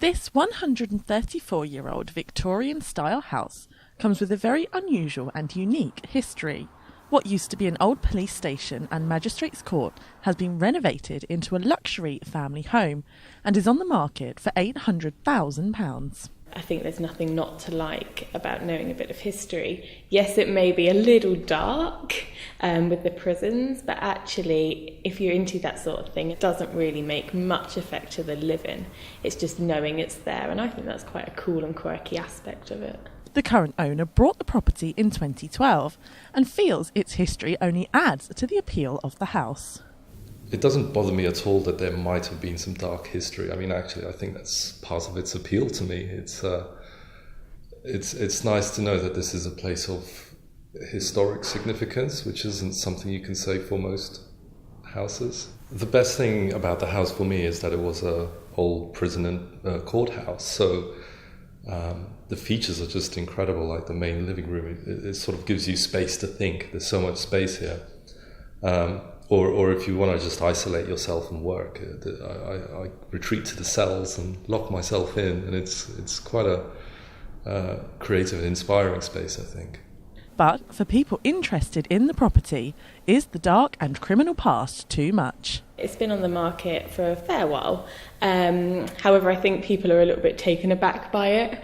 This 134-year-old Victorian-style house comes with a very unusual and unique history. What used to be an old police station and magistrates' court has been renovated into a luxury family home and is on the market for £800,000. I think there's nothing not to like about knowing a bit of history. Yes, it may be a little dark with the prisons, but actually, if you're into that sort of thing, it doesn't really make much effect to the living. It's just knowing it's there, and I think that's quite a cool and quirky aspect of it. The current owner bought the property in 2012 and feels its history only adds to the appeal of the house. It doesn't bother me at all that there might have been some dark history. I mean, actually, I think that's part of its appeal to me. It's nice to know that this is a place of historic significance, which isn't something you can say for most houses. The best thing about the house for me is that it was a old prison and courthouse. So the features are just incredible. Like the main living room, it sort of gives you space to think. There's so much space here. Or if you want to just isolate yourself and work, I retreat to the cells and lock myself in, and it's quite a creative and inspiring space, I think. But for people interested in the property, is the dark and criminal past too much? It's been on the market for a fair while. However, I think people are a little bit taken aback by it.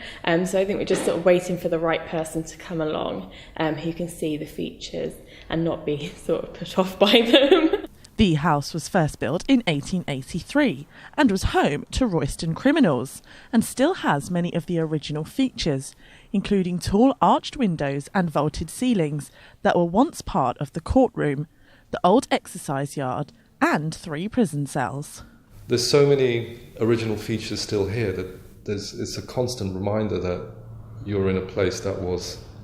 So I think we're just sort of waiting for the right person to come along who can see the features and not be sort of put off by them. The house was first built in 1883 and was home to Royston criminals and still has many of the original features, including tall arched windows and vaulted ceilings that were once part of the courtroom, the old exercise yard and 3 prison cells. There's so many original features still here that it's a constant reminder that you're in a place that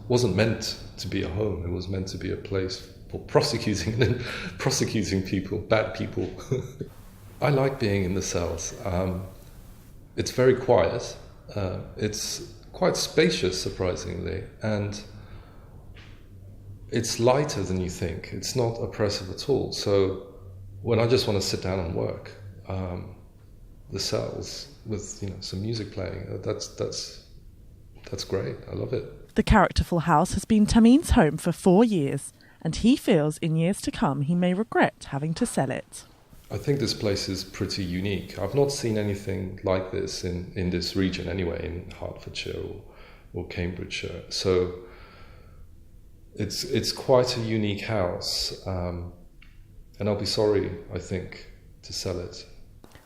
wasn't meant to be a home. It was meant to be a place for prosecuting people, bad people. I like being in the cells. It's very quiet. It's quite spacious, surprisingly, and it's lighter than you think. It's not oppressive at all. So when I just want to sit down and work, the cells with some music playing, that's great. I love it. The characterful house has been Tamim's home for 4 years, and he feels in years to come he may regret having to sell it. I think this place is pretty unique. I've not seen anything like this in this region anyway, in Hertfordshire or Cambridgeshire. So it's quite a unique house, and I'll be sorry, I think, to sell it.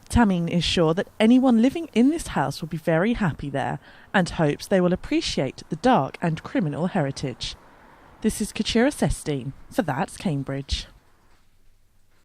Tamim is sure that anyone living in this house will be very happy there and hopes they will appreciate the dark and criminal heritage. This is Kachira Sestine for That's Cambridge.